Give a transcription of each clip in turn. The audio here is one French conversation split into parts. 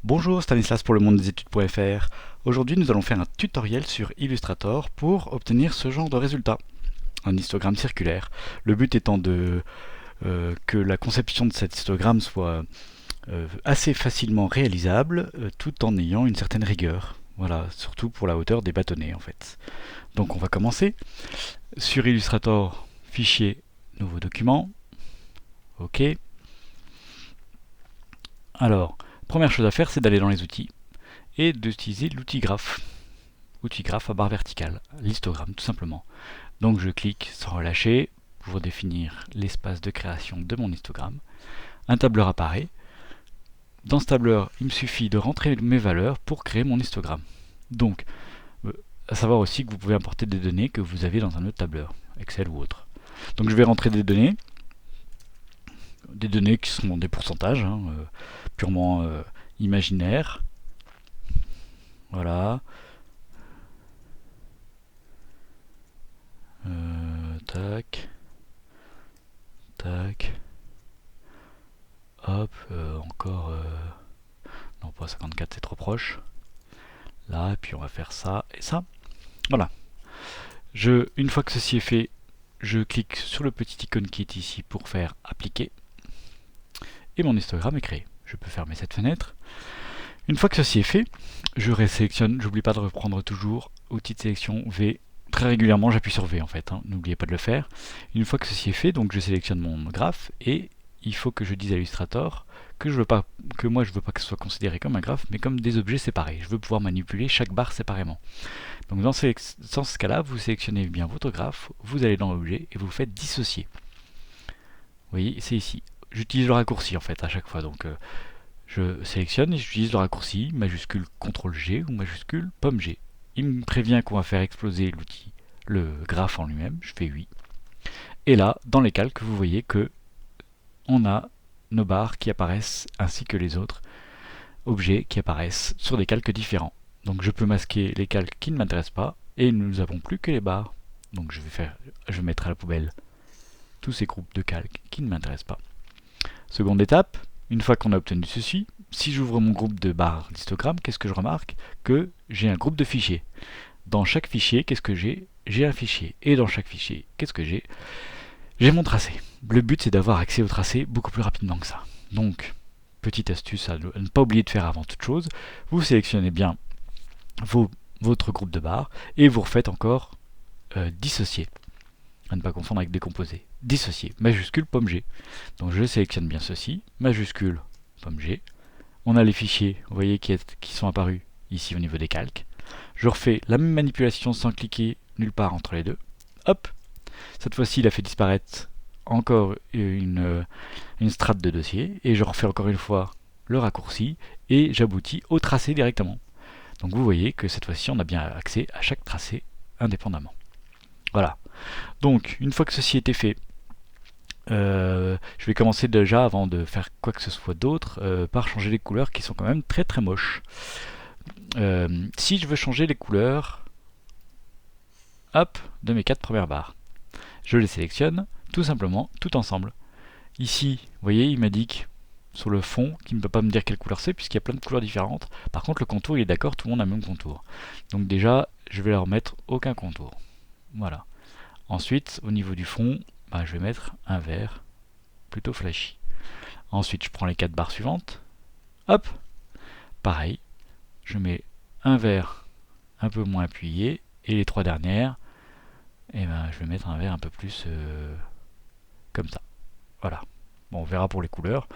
Bonjour, Stanislas pour le monde des études.fr. Aujourd'hui nous allons faire un tutoriel sur Illustrator pour obtenir ce genre de résultat, un histogramme circulaire. Le but étant que la conception de cet histogramme soit assez facilement réalisable tout en ayant une certaine rigueur. Voilà, surtout pour la hauteur des bâtonnets en fait. Donc on va commencer. Sur Illustrator, fichier, nouveau document. OK. Alors, première chose à faire, c'est d'aller dans les outils et d'utiliser l'outil graphe. Outil graphe à barre verticale, l'histogramme tout simplement. Donc je clique sans relâcher pour définir l'espace de création de mon histogramme. Un tableur apparaît. Dans ce tableur, il me suffit de rentrer mes valeurs pour créer mon histogramme. Donc, à savoir aussi que vous pouvez importer des données que vous avez dans un autre tableur, Excel ou autre. Donc je vais rentrer des données qui sont des pourcentages, purement imaginaires. Voilà. Tac. Tac. Hop, encore... non, pas 54, c'est trop proche. Là, et puis on va faire ça et ça. Voilà. Une fois que ceci est fait, je clique sur le petit icône qui est ici pour faire appliquer. Et mon histogramme est créé. Je peux fermer cette fenêtre. Une fois que ceci est fait, je résélectionne, j'oublie pas de reprendre toujours, outil de sélection V. Très régulièrement, j'appuie sur V en fait, n'oubliez pas de le faire. Une fois que ceci est fait, donc je sélectionne mon graphe et il faut que je dise à Illustrator que moi je veux pas que ce soit considéré comme un graphe, mais comme des objets séparés. Je veux pouvoir manipuler chaque barre séparément. Donc dans ce cas-là, vous sélectionnez bien votre graphe, vous allez dans Objet et vous faites dissocier. Vous voyez, c'est ici. J'utilise le raccourci en fait à chaque fois. Donc je sélectionne et j'utilise le raccourci majuscule CTRL G ou majuscule pomme G. Il me prévient qu'on va faire exploser l'outil, le graphe en lui-même. Je fais oui. Et là, dans les calques, vous voyez que on a nos barres qui apparaissent ainsi que les autres objets qui apparaissent sur des calques différents. Donc je peux masquer les calques qui ne m'intéressent pas et nous n'avons plus que les barres. Donc je vais mettre à la poubelle tous ces groupes de calques qui ne m'intéressent pas. Seconde étape, une fois qu'on a obtenu ceci, si j'ouvre mon groupe de barres d'histogramme, qu'est-ce que je remarque? Que j'ai un groupe de fichiers. Dans chaque fichier, qu'est-ce que j'ai? J'ai un fichier. Et dans chaque fichier, qu'est-ce que j'ai? J'ai mon tracé. Le but, c'est d'avoir accès au tracé beaucoup plus rapidement que ça. Donc, petite astuce à ne pas oublier de faire avant toute chose, vous sélectionnez bien votre groupe de barres et vous refaites encore dissocier. À ne pas confondre avec décomposer. Dissocier, majuscule pomme G. Donc je sélectionne bien ceci, majuscule pomme G. On a les fichiers, vous voyez, qui sont apparus ici au niveau des calques. Je refais la même manipulation sans cliquer nulle part entre les deux. Hop. Cette fois-ci, il a fait disparaître encore une strate de dossier. Et je refais encore une fois le raccourci et j'aboutis au tracé directement. Donc vous voyez que cette fois-ci, on a bien accès à chaque tracé indépendamment. Voilà. Donc, une fois que ceci était fait, je vais commencer déjà, avant de faire quoi que ce soit d'autre, par changer les couleurs qui sont quand même très très moches. Si je veux changer les couleurs, hop, de mes 4 premières barres, je les sélectionne tout simplement, tout ensemble. Ici, vous voyez, il m'indique sur le fond qu'il ne peut pas me dire quelle couleur c'est puisqu'il y a plein de couleurs différentes. Par contre, le contour, il est d'accord, tout le monde a le même contour. Donc déjà, je vais leur mettre aucun contour. Voilà. Ensuite, au niveau du fond, je vais mettre un vert plutôt flashy. Ensuite, je prends les 4 barres suivantes. Hop, pareil, je mets un vert un peu moins appuyé et les 3 dernières, je vais mettre un vert un peu plus comme ça. Voilà. Bon, on verra pour les couleurs.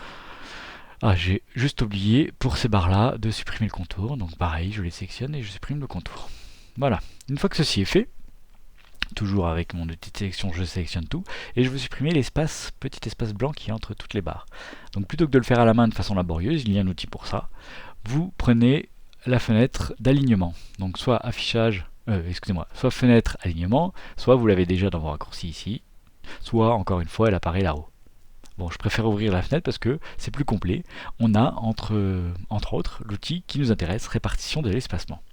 Ah, j'ai juste oublié pour ces barres-là de supprimer le contour. Donc pareil, je les sélectionne et je supprime le contour. Voilà. Une fois que ceci est fait, toujours avec mon outil de sélection, je sélectionne tout et je veux supprimer l'espace, petit espace blanc qui est entre toutes les barres. Donc plutôt que de le faire à la main de façon laborieuse, il y a un outil pour ça. Vous prenez la fenêtre d'alignement. Donc soit soit fenêtre alignement, soit vous l'avez déjà dans vos raccourcis ici, soit encore une fois elle apparaît là-haut. Bon, je préfère ouvrir la fenêtre parce que c'est plus complet. On a entre autres l'outil qui nous intéresse, répartition de l'espacement.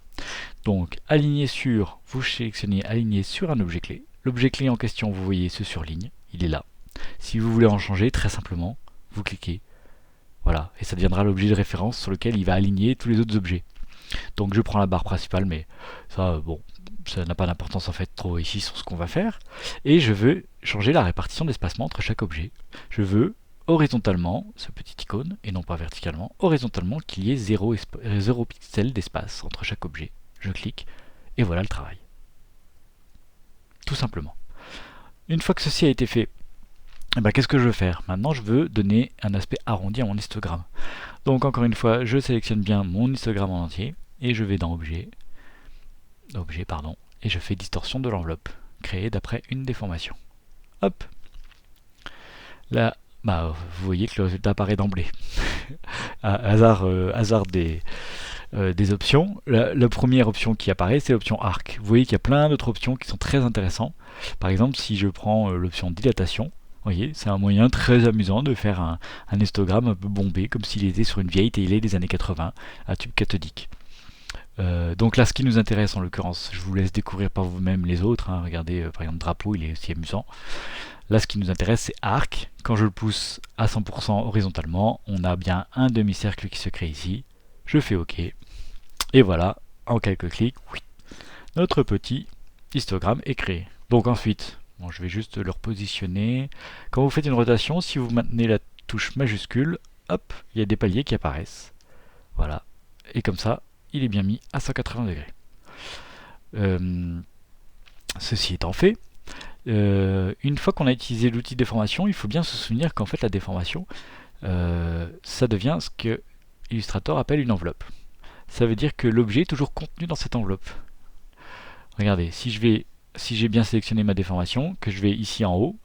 Donc, vous sélectionnez aligner sur un objet clé. L'objet clé en question, vous voyez, se surligne, il est là. Si vous voulez en changer, très simplement, vous cliquez. Voilà, et ça deviendra l'objet de référence sur lequel il va aligner tous les autres objets. Donc je prends la barre principale, mais ça, bon, ça n'a pas d'importance en fait trop ici sur ce qu'on va faire. Et je veux changer la répartition d'espacement entre chaque objet. Je veux horizontalement, ce petit icône, et non pas verticalement, horizontalement qu'il y ait 0 pixel d'espace entre chaque objet. Je clique, et voilà le travail. Tout simplement. Une fois que ceci a été fait, qu'est-ce que je veux faire? Maintenant, je veux donner un aspect arrondi à mon histogramme. Donc, encore une fois, je sélectionne bien mon histogramme en entier et je vais dans Objet, et je fais distorsion de l'enveloppe, créée d'après une déformation. Hop. Là, vous voyez que le résultat apparaît d'emblée. hasard des options. La première option qui apparaît, c'est l'option arc. Vous voyez qu'il y a plein d'autres options qui sont très intéressantes. Par exemple, si je prends l'option dilatation, vous voyez, c'est un moyen très amusant de faire un histogramme un peu bombé, comme s'il était sur une vieille télé des années 80, à tube cathodique. Donc là, ce qui nous intéresse en l'occurrence, je vous laisse découvrir par vous-même les autres. Regardez, par exemple, drapeau, il est aussi amusant. Là, ce qui nous intéresse, c'est arc. Quand je le pousse à 100% horizontalement, on a bien un demi-cercle qui se crée ici. Je fais OK. Et voilà, en quelques clics, oui, notre petit histogramme est créé. Donc ensuite, je vais juste le repositionner. Quand vous faites une rotation, si vous maintenez la touche majuscule, hop, il y a des paliers qui apparaissent. Voilà. Et comme ça, il est bien mis à 180 degrés. Ceci étant fait, une fois qu'on a utilisé l'outil de déformation, il faut bien se souvenir qu'en fait la déformation, ça devient ce que Illustrator appelle une enveloppe. Ça veut dire que l'objet est toujours contenu dans cette enveloppe. Regardez, si j'ai bien sélectionné ma déformation, que je vais ici en haut,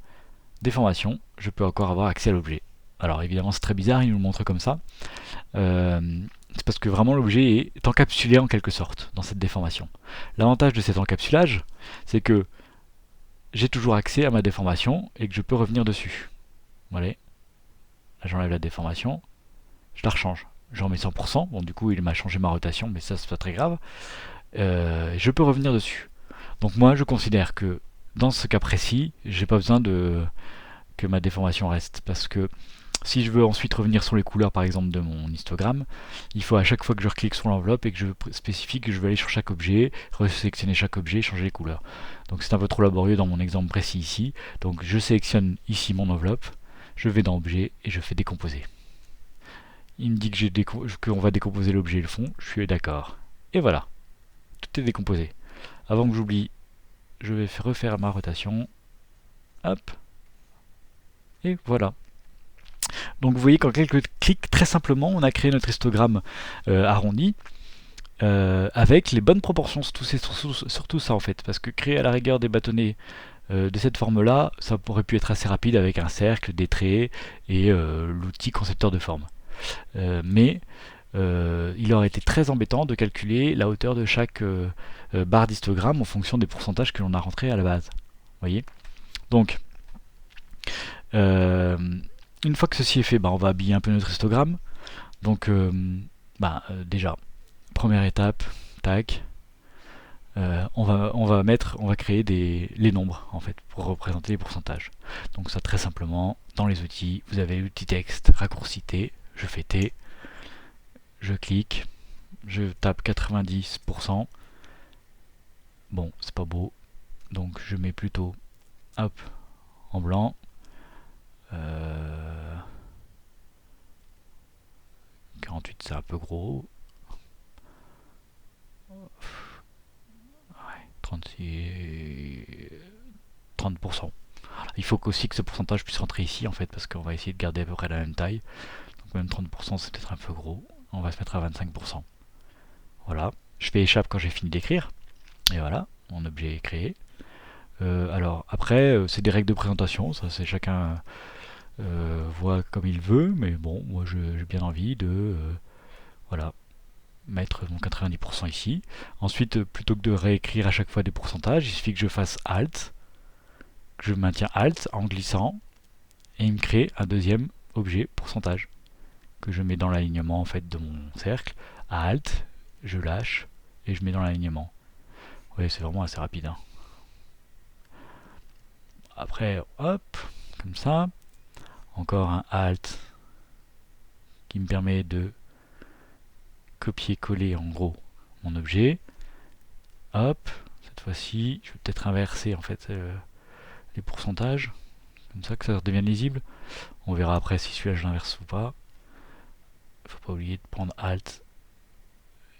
déformation, je peux encore avoir accès à l'objet. Alors évidemment c'est très bizarre, il nous le montre comme ça. C'est parce que vraiment l'objet est encapsulé en quelque sorte dans cette déformation. L'avantage de cet encapsulage, c'est que j'ai toujours accès à ma déformation et que je peux revenir dessus. Voilà. Là j'enlève la déformation, je la rechange. J'en mets 100%, bon du coup il m'a changé ma rotation, mais ça c'est pas très grave. Je peux revenir dessus. Donc moi je considère que dans ce cas précis, j'ai pas besoin que ma déformation reste, parce que si je veux ensuite revenir sur les couleurs par exemple de mon histogramme, il faut à chaque fois que je reclique sur l'enveloppe et que je spécifie que je veux aller sur chaque objet, resélectionner chaque objet et changer les couleurs. Donc c'est un peu trop laborieux dans mon exemple précis ici. Donc je sélectionne ici mon enveloppe, je vais dans objet et je fais décomposer. Il me dit que qu'on va décomposer l'objet et le fond, je suis d'accord. Et voilà, tout est décomposé. Avant que j'oublie, je vais refaire ma rotation. Hop. Et voilà. Donc vous voyez qu'en quelques clics, très simplement, on a créé notre histogramme arrondi avec les bonnes proportions. Surtout ça en fait, parce que créer à la rigueur des bâtonnets de cette forme-là, ça aurait pu être assez rapide avec un cercle, des traits et l'outil concepteur de forme. Mais il aurait été très embêtant de calculer la hauteur de chaque barre d'histogramme en fonction des pourcentages que l'on a rentrés à la base. Vous voyez? Donc, une fois que ceci est fait, on va habiller un peu notre histogramme. Donc, déjà, première étape, tac. On va créer les nombres en fait pour représenter les pourcentages. Donc ça très simplement, dans les outils, vous avez l'outil texte raccourci T, je fais T, je clique, je tape 90%. Bon, c'est pas beau, donc je mets plutôt hop en blanc. 48 c'est un peu gros. 36, 30%. Il faut aussi que ce pourcentage puisse rentrer ici en fait, parce qu'on va essayer de garder à peu près la même taille. Donc même 30% c'est peut-être un peu gros. On va se mettre à 25%. Voilà. Je fais échappe quand j'ai fini d'écrire. Et voilà, mon objet est créé. Alors après, c'est des règles de présentation, ça c'est chacun voit comme il veut, mais bon, moi j'ai bien envie de voilà, mettre mon 90% ici. Ensuite, plutôt que de réécrire à chaque fois des pourcentages, il suffit que je fasse Alt, que je maintiens Alt en glissant, et il me crée un deuxième objet pourcentage que je mets dans l'alignement en fait de mon cercle. À Alt, je lâche et je mets dans l'alignement. Oui, c'est vraiment assez rapide. Après, hop, comme ça. Encore un Alt qui me permet de copier-coller en gros mon objet. Hop, cette fois-ci, je vais peut-être inverser en fait les pourcentages, comme ça que ça devienne lisible. On verra après si celui-là je l'inverse ou pas. Faut pas oublier de prendre Alt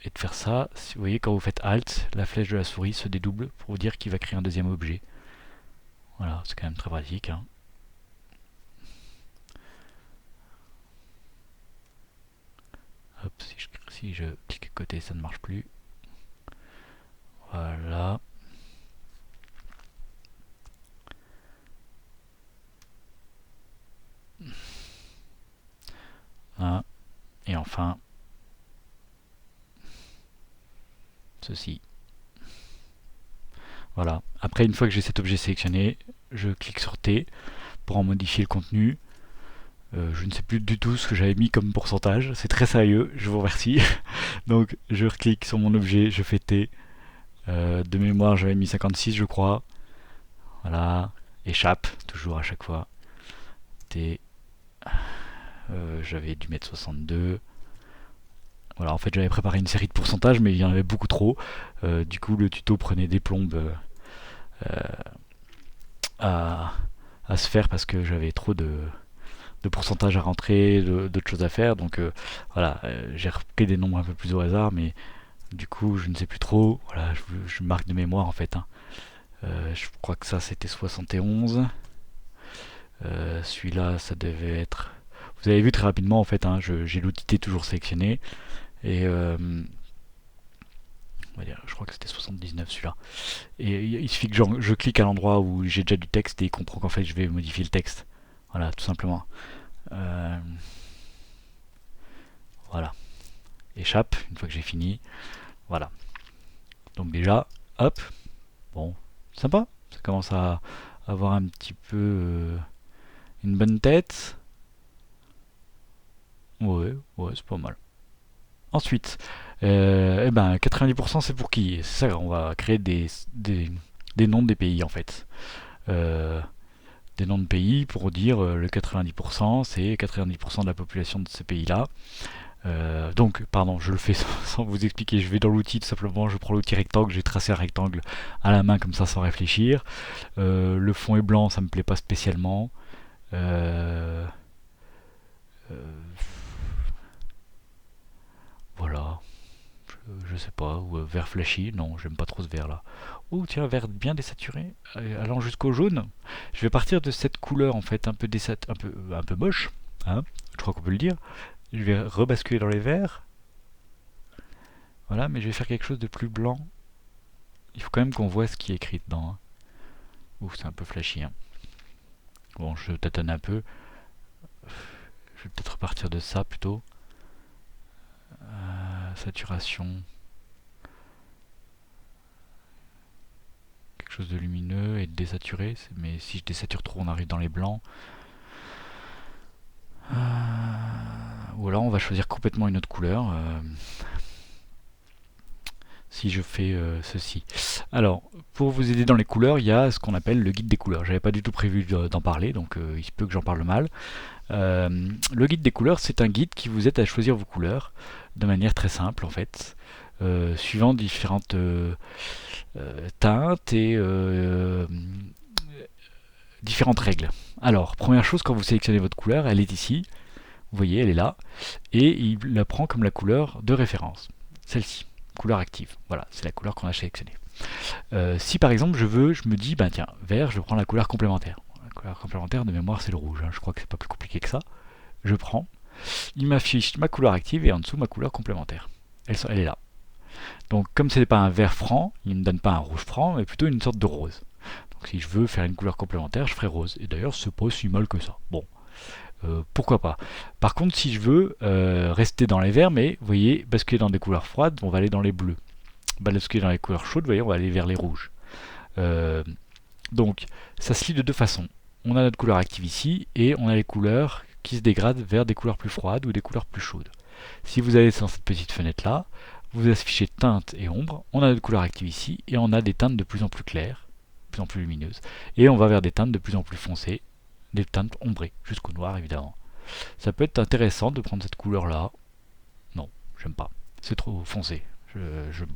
et de faire ça. Vous voyez, quand vous faites Alt, la flèche de la souris se dédouble pour vous dire qu'il va créer un deuxième objet. Voilà, c'est quand même très pratique, hein. Hop, si je clique à côté, ça ne marche plus. Voilà. Hein. Et enfin, ceci. Voilà. Après, une fois que j'ai cet objet sélectionné, je clique sur T pour en modifier le contenu. Je ne sais plus du tout ce que j'avais mis comme pourcentage. C'est très sérieux, je vous remercie. Donc, je reclique sur mon objet, je fais T. De mémoire, j'avais mis 56, je crois. Voilà. Échappe, toujours à chaque fois. T. J'avais dû mettre 62. Voilà, en fait j'avais préparé une série de pourcentages, mais il y en avait beaucoup trop. Du coup, le tuto prenait des plombes à se faire parce que j'avais trop de pourcentages à rentrer, d'autres choses à faire. Donc voilà, j'ai repris des nombres un peu plus au hasard, mais du coup, je ne sais plus trop. Voilà, je marque de mémoire en fait, hein. Je crois que ça c'était 71. Celui-là, ça devait être. Vous avez vu très rapidement en fait, hein, j'ai l'outil T toujours sélectionné. Et on va dire, je crois que c'était 79 celui-là. Et il suffit que je clique à l'endroit où j'ai déjà du texte et il comprend qu'en fait je vais modifier le texte. Voilà, tout simplement. Voilà. Échappe, une fois que j'ai fini. Voilà. Donc déjà, hop. Bon, sympa. Ça commence à avoir un petit peu une bonne tête. Ouais, ouais, c'est pas mal. Ensuite, eh ben 90% c'est pour qui? C'est ça, on va créer des noms des pays en fait. Euh, des noms de pays pour dire le 90% c'est 90% de la population de ce pays-là. Donc, pardon, je le fais sans vous expliquer. Je vais dans l'outil tout simplement, je prends l'outil rectangle, j'ai tracé un rectangle à la main comme ça sans réfléchir. Le fond est blanc, ça me plaît pas spécialement. Euh, euh, voilà. Je sais pas, ou vert flashy, non, j'aime pas trop ce vert là. Oh tiens, vert bien désaturé, allant jusqu'au jaune. Je vais partir de cette couleur en fait, un peu un peu moche, hein, je crois qu'on peut le dire. Je vais rebasculer dans les verts, voilà, mais je vais faire quelque chose de plus blanc. Il faut quand même qu'on voit ce qui est écrit dedans, hein. Ouh, c'est un peu flashy, hein. Bon, je tâtonne un peu. Je vais peut-être repartir de ça plutôt. Saturation. Quelque chose de lumineux et de désaturé. Mais si je désature trop, on arrive dans les blancs. Ou alors on va choisir complètement une autre couleur. Si je fais ceci. Alors, pour vous aider dans les couleurs, il y a ce qu'on appelle le guide des couleurs. J'avais pas du tout prévu d'en parler, donc il se peut que j'en parle mal. Le guide des couleurs, c'est un guide qui vous aide à choisir vos couleurs de manière très simple en fait, suivant différentes teintes et différentes règles. Alors, première chose, quand vous sélectionnez votre couleur, elle est ici. Vous voyez, elle est là. Et il la prend comme la couleur de référence. Celle-ci, couleur active. Voilà, c'est la couleur qu'on a sélectionnée. Si par exemple je me dis, ben tiens, vert, je prends la couleur complémentaire. La couleur complémentaire de mémoire c'est le rouge, hein. Je crois que c'est pas plus compliqué que ça. Je prends, il m'affiche ma couleur active et en dessous ma couleur complémentaire. Elle est là. Donc comme ce n'est pas un vert franc, il ne me donne pas un rouge franc, mais plutôt une sorte de rose. Donc si je veux faire une couleur complémentaire, je ferai rose. Et d'ailleurs c'est pas si mal que ça. Bon, pourquoi pas. Par contre, si je veux rester dans les verts, mais vous voyez, basculer dans des couleurs froides, on va aller dans les bleus. Basculer dans les couleurs chaudes, vous voyez, on va aller vers les rouges. Donc, ça se lit de deux façons. On a notre couleur active ici, et on a les couleurs qui se dégradent vers des couleurs plus froides ou des couleurs plus chaudes. Si vous allez dans cette petite fenêtre là, vous affichez teinte et ombre, on a notre couleur active ici, et on a des teintes de plus en plus claires, de plus en plus lumineuses, et on va vers des teintes de plus en plus foncées, des teintes ombrées, jusqu'au noir évidemment. Ça peut être intéressant de prendre cette couleur là. Non, j'aime pas. C'est trop foncé.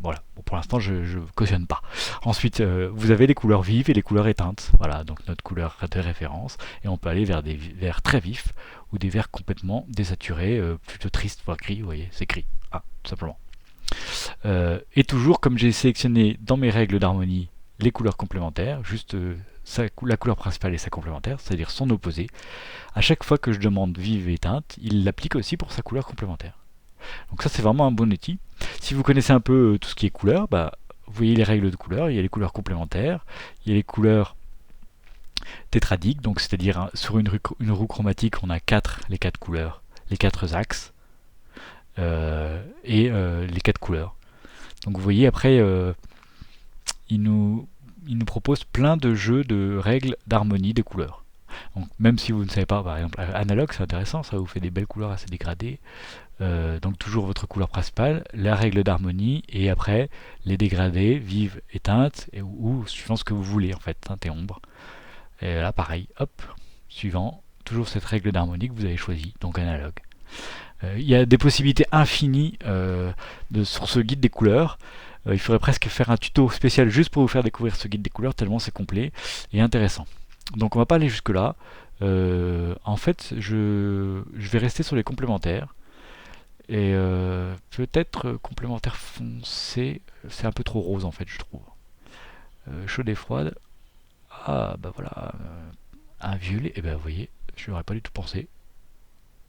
Voilà. Bon, pour l'instant, je cautionne pas. Ensuite, vous avez les couleurs vives et les couleurs éteintes. Voilà, donc notre couleur de référence. Et on peut aller vers des verts très vifs ou des verts complètement désaturés, plutôt tristes, voire gris. Vous voyez, c'est gris. Ah, tout simplement. Et toujours, comme j'ai sélectionné dans mes règles d'harmonie les couleurs complémentaires, juste la couleur principale et sa complémentaire, c'est-à-dire son opposé, à chaque fois que je demande vive et éteinte, il l'applique aussi pour sa couleur complémentaire. Donc ça, c'est vraiment un bon outil. Si vous connaissez un peu tout ce qui est couleur, bah, vous voyez les règles de couleur, il y a les couleurs complémentaires, il y a les couleurs tétradiques, donc c'est-à-dire sur une roue chromatique, on a les quatre couleurs, les quatre axes et les quatre couleurs. Donc vous voyez, après, il nous, il nous propose plein de jeux de règles d'harmonie des couleurs. Donc, même si vous ne savez pas, par exemple, analogue, c'est intéressant, ça vous fait des belles couleurs assez dégradées. Donc toujours votre couleur principale, la règle d'harmonie, et après les dégradés, vives et teintes, ou suivant ce que vous voulez en fait, teinte et ombre. Et là pareil, hop, suivant, toujours cette règle d'harmonie que vous avez choisie, donc analogue. Il y a des possibilités infinies sur ce guide des couleurs. Il faudrait presque faire un tuto spécial juste pour vous faire découvrir ce guide des couleurs, tellement c'est complet et intéressant. Donc on va pas aller jusque là. En fait, je vais rester sur les complémentaires. Et peut-être complémentaire foncé, c'est un peu trop rose en fait, je trouve. Chaude et froide, ah bah voilà, un violet, et ben vous voyez, je n'aurais pas du tout pensé.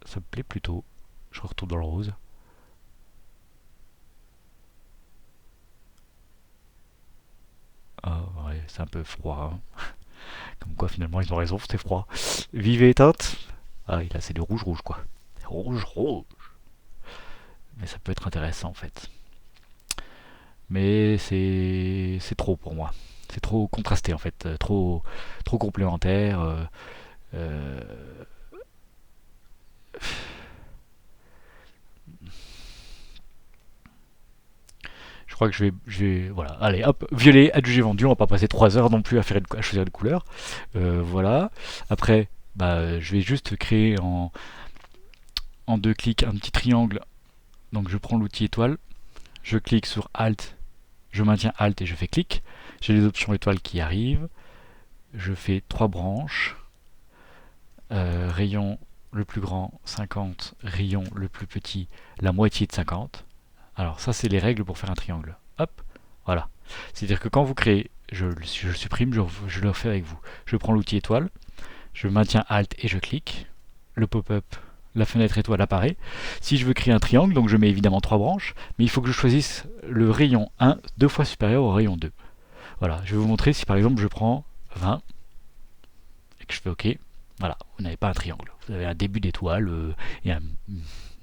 Ça me plaît plutôt. Je retourne dans le rose. Ah ouais, c'est un peu froid, hein. Comme quoi finalement ils ont raison, c'est froid. Vive et éteinte. Ah oui, là c'est du rouge rouge quoi. Rouge rouge. Mais ça peut être intéressant en fait. Mais c'est trop pour moi. C'est trop contrasté en fait, trop complémentaire. Euh, je crois que voilà. Allez, hop, violet, adjugé vendu. On va pas passer 3 heures non plus à choisir une couleur. Voilà. Après, bah, je vais juste créer en deux clics un petit triangle. Donc je prends l'outil étoile, je clique sur Alt, je maintiens Alt et je fais clic. J'ai les options étoiles qui arrivent. Je fais 3 branches. Rayon le plus grand 50, rayon le plus petit la moitié de 50. Alors ça c'est les règles pour faire un triangle. Hop, voilà. C'est-à-dire que quand vous créez, je supprime, je le fais avec vous. Je prends l'outil étoile, je maintiens Alt et je clique. Le pop-up, la fenêtre étoile apparaît. Si je veux créer un triangle, donc je mets évidemment 3 branches, mais il faut que je choisisse le rayon 1 deux fois supérieur au rayon 2. Voilà, je vais vous montrer si par exemple je prends 20 et que je fais OK. Voilà, vous n'avez pas un triangle. Vous avez un début d'étoile et une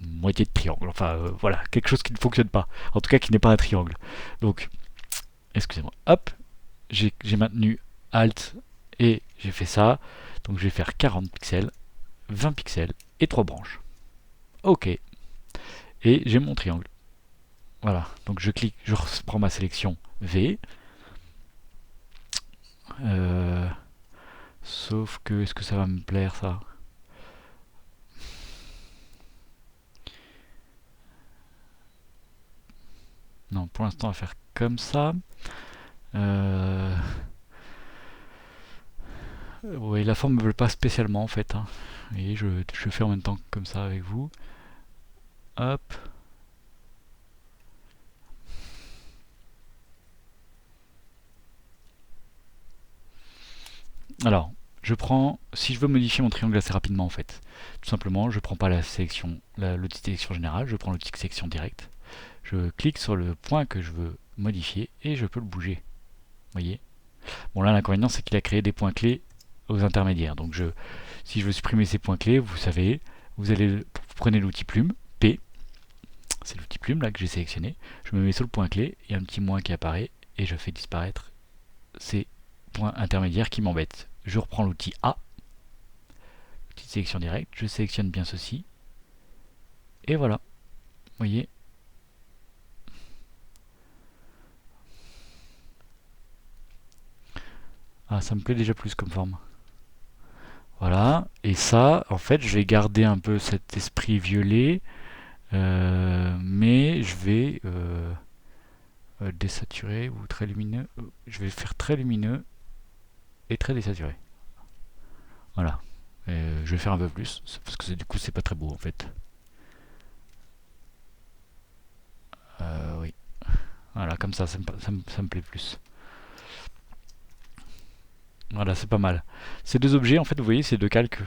moitié de triangle. Enfin, voilà, quelque chose qui ne fonctionne pas. En tout cas, qui n'est pas un triangle. Donc, excusez-moi. Hop, j'ai maintenu Alt et j'ai fait ça. Donc, je vais faire 40 pixels, 20 pixels et 3 branches. OK. Et j'ai mon triangle. Voilà. Donc, je clique, je reprends ma sélection V. Euh, sauf que, est-ce que ça va me plaire ça? Non, pour l'instant, on va faire comme ça. Euh... Oui, la forme ne me plaît pas spécialement en fait, hein. Et je fais en même temps comme ça avec vous. Hop. Alors, si je veux modifier mon triangle assez rapidement en fait, tout simplement, je prends pas la sélection, l'outil sélection générale, je prends l'outil sélection directe. Je clique sur le point que je veux modifier et je peux le bouger. Vous voyez? Bon là, l'inconvénient c'est qu'il a créé des points clés aux intermédiaires. Donc si je veux supprimer ces points clés, vous savez, vous prenez l'outil plume, P, c'est l'outil plume là que j'ai sélectionné, je me mets sur le point clé, il y a un petit moins qui apparaît et je fais disparaître ces points intermédiaires qui m'embêtent. Je reprends l'outil A, petite sélection directe, je sélectionne bien ceci et voilà. Vous voyez, ah ça me plaît déjà plus comme forme. Voilà, et ça, en fait, je vais garder un peu cet esprit violet, mais je vais désaturer ou très lumineux. Je vais faire très lumineux et très désaturé. Voilà. Je vais faire un peu plus, parce que du coup, c'est pas très beau en fait. Oui. Voilà, comme ça me plaît plus. Voilà, c'est pas mal. Ces deux objets, en fait, vous voyez, c'est deux calques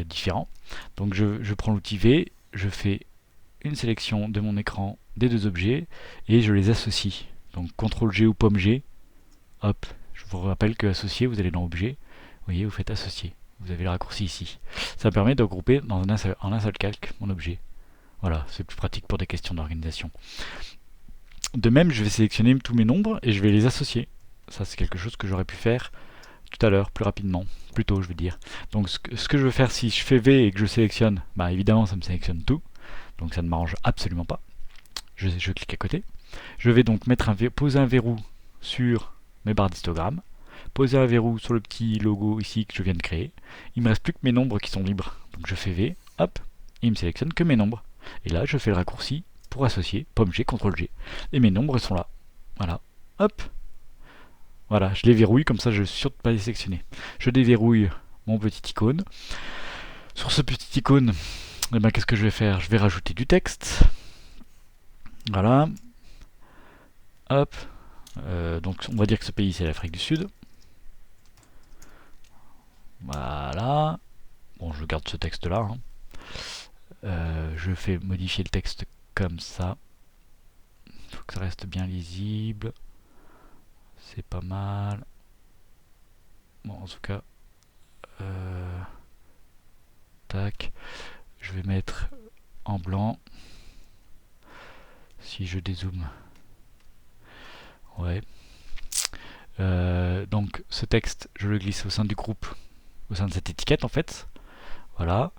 différents. Donc je prends l'outil V, je fais une sélection de mon écran des deux objets et je les associe. Donc CTRL G ou pomme G, hop, je vous rappelle que associer, vous allez dans objet, vous voyez, vous faites associer. Vous avez le raccourci ici. Ça permet de regrouper en un seul calque mon objet. Voilà, c'est plus pratique pour des questions d'organisation. De même, je vais sélectionner tous mes nombres et je vais les associer. Ça, c'est quelque chose que j'aurais pu faire tout à l'heure, plus rapidement, plus tôt, je veux dire. Donc, ce que je veux faire, si je fais V et que je sélectionne, bah évidemment, ça me sélectionne tout. Donc, ça ne m'arrange absolument pas. Je clique à côté. Je vais donc poser un verrou sur mes barres d'histogramme, poser un verrou sur le petit logo ici que je viens de créer. Il me reste plus que mes nombres qui sont libres. Donc je fais V, hop, et il me sélectionne que mes nombres. Et là, je fais le raccourci pour associer, pomme G, CTRL G. Et mes nombres sont là. Voilà, hop. Voilà, je les verrouille, comme ça je suis sûr de ne pas les sélectionner. Je déverrouille mon petit icône. Sur ce petit icône, eh ben, qu'est-ce que je vais faire? Je vais rajouter du texte. Voilà. Hop. Donc on va dire que ce pays c'est l'Afrique du Sud. Voilà. Bon, je garde ce texte là. Hein. Je fais modifier le texte comme ça. Il faut que ça reste bien lisible. C'est pas mal. Bon, en tout cas, tac. Je vais mettre en blanc. Si je dézoome. Ouais. Donc ce texte, je le glisse au sein du groupe, au sein de cette étiquette en fait. Voilà.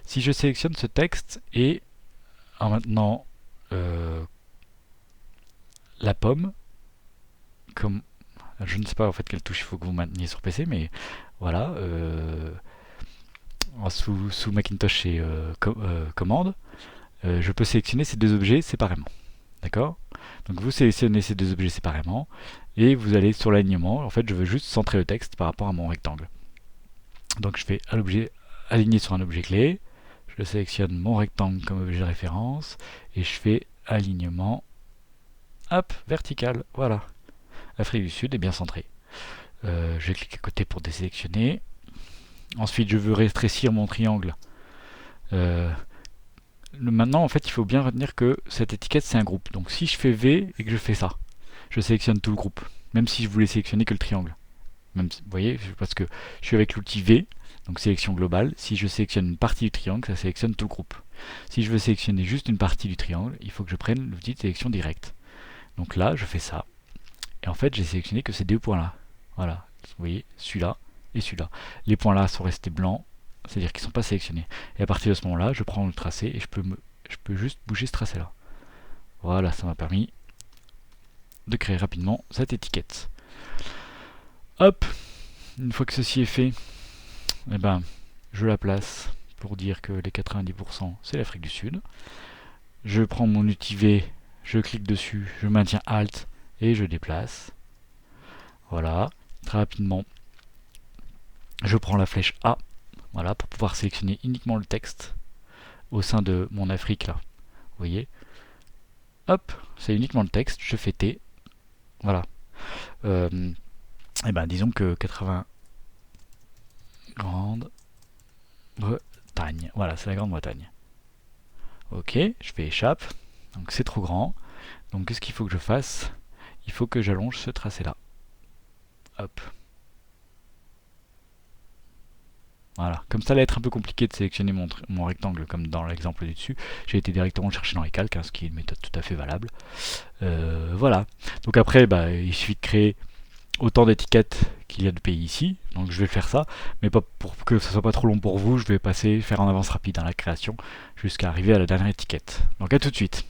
Si je sélectionne ce texte et en maintenant la pomme, comme je ne sais pas en fait quelle touche il faut que vous mainteniez sur PC, mais voilà, sous Macintosh et commande, je peux sélectionner ces deux objets séparément. D'accord? Donc vous sélectionnez ces deux objets séparément et vous allez sur l'alignement. En fait, je veux juste centrer le texte par rapport à mon rectangle. Donc je fais à l'objet aligner sur un objet clé. Je sélectionne mon rectangle comme objet de référence et je fais alignement, hop, vertical. Voilà. Afrique du Sud est bien centré. Je clique à côté pour désélectionner. Ensuite, je veux rétrécir mon triangle. Maintenant, en fait, il faut bien retenir que cette étiquette, c'est un groupe. Donc si je fais V et que je fais ça, je sélectionne tout le groupe, même si je voulais sélectionner que le triangle. Même si, vous voyez, parce que je suis avec l'outil V, donc sélection globale. Si je sélectionne une partie du triangle, ça sélectionne tout le groupe. Si je veux sélectionner juste une partie du triangle, il faut que je prenne l'outil de sélection directe. Donc là, je fais ça. Et en fait, j'ai sélectionné que ces deux points-là. Voilà, vous voyez, celui-là et celui-là. Les points-là sont restés blancs, c'est-à-dire qu'ils ne sont pas sélectionnés. Et à partir de ce moment-là, je prends le tracé et je peux juste bouger ce tracé-là. Voilà, ça m'a permis de créer rapidement cette étiquette. Hop, une fois que ceci est fait, eh ben, je la place pour dire que les 90% c'est l'Afrique du Sud. Je prends mon outil V, je clique dessus, je maintiens Alt et je déplace. Voilà, très rapidement, je prends la flèche A, voilà, pour pouvoir sélectionner uniquement le texte au sein de mon Afrique là. Vous voyez, hop, c'est uniquement le texte, je fais T, voilà. Et ben disons que 80 Grande-Bretagne, voilà, c'est la Grande-Bretagne. Ok, je fais échappe, donc c'est trop grand. Donc qu'est-ce qu'il faut que je fasse? Il faut que j'allonge ce tracé là. Hop. Voilà, comme ça, allait être un peu compliqué de sélectionner mon rectangle comme dans l'exemple du dessus. J'ai été directement le chercher dans les calques, hein, ce qui est une méthode tout à fait valable. Voilà. Donc après, bah, il suffit de créer autant d'étiquettes qu'il y a de pays ici. Donc je vais faire ça, mais pas pour que ce soit pas trop long pour vous, je vais faire en avance rapide dans la création jusqu'à arriver à la dernière étiquette. Donc à tout de suite.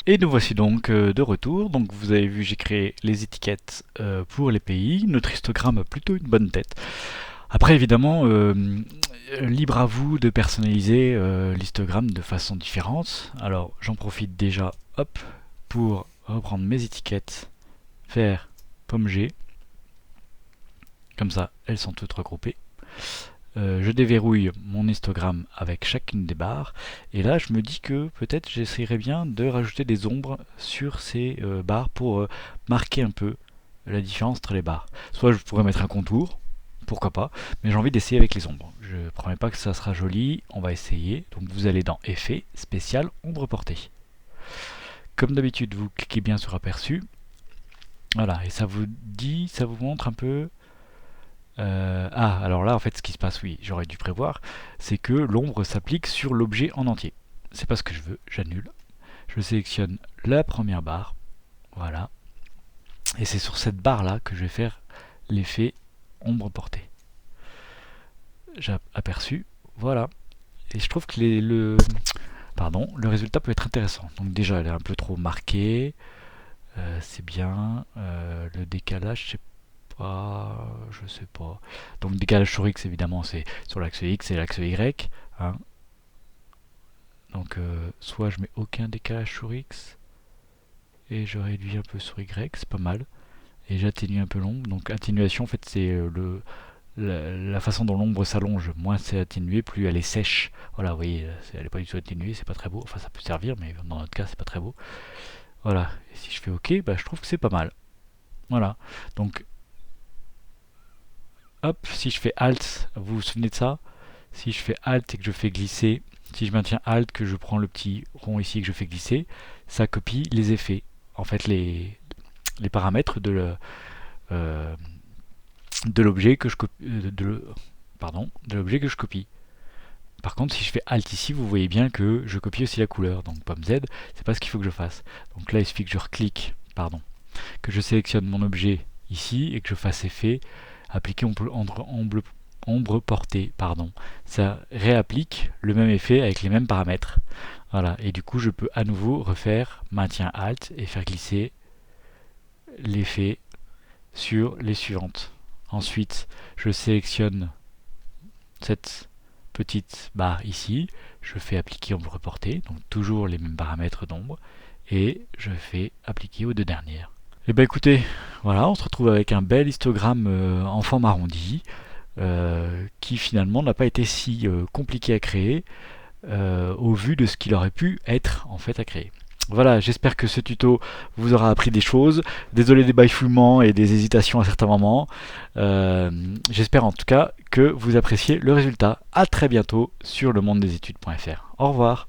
Et nous voici donc de retour. Donc vous avez vu, j'ai créé les étiquettes pour les pays. Notre histogramme a plutôt une bonne tête. Après, évidemment, libre à vous de personnaliser l'histogramme de façon différente. Alors, j'en profite déjà, hop, pour reprendre mes étiquettes, faire pomme G. Comme ça, elles sont toutes regroupées. Je déverrouille mon histogramme avec chacune des barres. Et là, je me dis que peut-être j'essaierai bien de rajouter des ombres sur ces barres pour marquer un peu la différence entre les barres. Soit je pourrais mettre un contour, pourquoi pas, mais j'ai envie d'essayer avec les ombres. Je ne promets pas que ça sera joli, on va essayer. Donc vous allez dans Effet, Spécial, Ombre portée. Comme d'habitude, vous cliquez bien sur Aperçu. Voilà, et ça vous dit, ça vous montre un peu... alors là, en fait, ce qui se passe, oui, j'aurais dû prévoir, c'est que l'ombre s'applique sur l'objet en entier. C'est pas ce que je veux, j'annule. Je sélectionne la première barre, voilà. Et c'est sur cette barre-là que je vais faire l'effet ombre portée. J'ai aperçu, voilà. Et je trouve que le résultat peut être intéressant. Donc déjà, elle est un peu trop marquée. C'est bien. Le décalage, je sais pas. Donc décalage sur X, évidemment, c'est sur l'axe X et l'axe Y. Hein. Donc soit je mets aucun décalage sur X et je réduis un peu sur Y, c'est pas mal. Et j'atténue un peu l'ombre. Donc atténuation, en fait, c'est la façon dont l'ombre s'allonge. Moins c'est atténué, plus elle est sèche. Voilà, vous voyez, elle n'est pas du tout atténuée, c'est pas très beau. Enfin, ça peut servir, mais dans notre cas, c'est pas très beau. Voilà. Et si je fais OK, bah, je trouve que c'est pas mal. Voilà. Donc hop, si je fais Alt, vous vous souvenez de ça? Si je fais Alt et que je fais glisser, si je maintiens Alt, que je prends le petit rond ici et que je fais glisser, ça copie les effets. En fait, les paramètres de l'objet que je copie. De l'objet que je copie. Par contre, si je fais Alt ici, vous voyez bien que je copie aussi la couleur. Donc pomme Z, c'est pas ce qu'il faut que je fasse. Donc là, il suffit que je reclique, que je sélectionne mon objet ici et que je fasse effet, appliquer ombre portée, ça réapplique le même effet avec les mêmes paramètres. Voilà, et du coup je peux à nouveau refaire maintien Alt et faire glisser l'effet sur les suivantes. Ensuite, je sélectionne cette petite barre ici, je fais appliquer ombre portée, donc toujours les mêmes paramètres d'ombre, et je fais appliquer aux deux dernières. Et ben écoutez, voilà, on se retrouve avec un bel histogramme en forme arrondie, qui finalement n'a pas été si compliqué à créer au vu de ce qu'il aurait pu être en fait à créer. Voilà, j'espère que ce tuto vous aura appris des choses. Désolé des bafouillements et des hésitations à certains moments. J'espère en tout cas que vous appréciez le résultat. A très bientôt sur le monde des études.fr. Au revoir.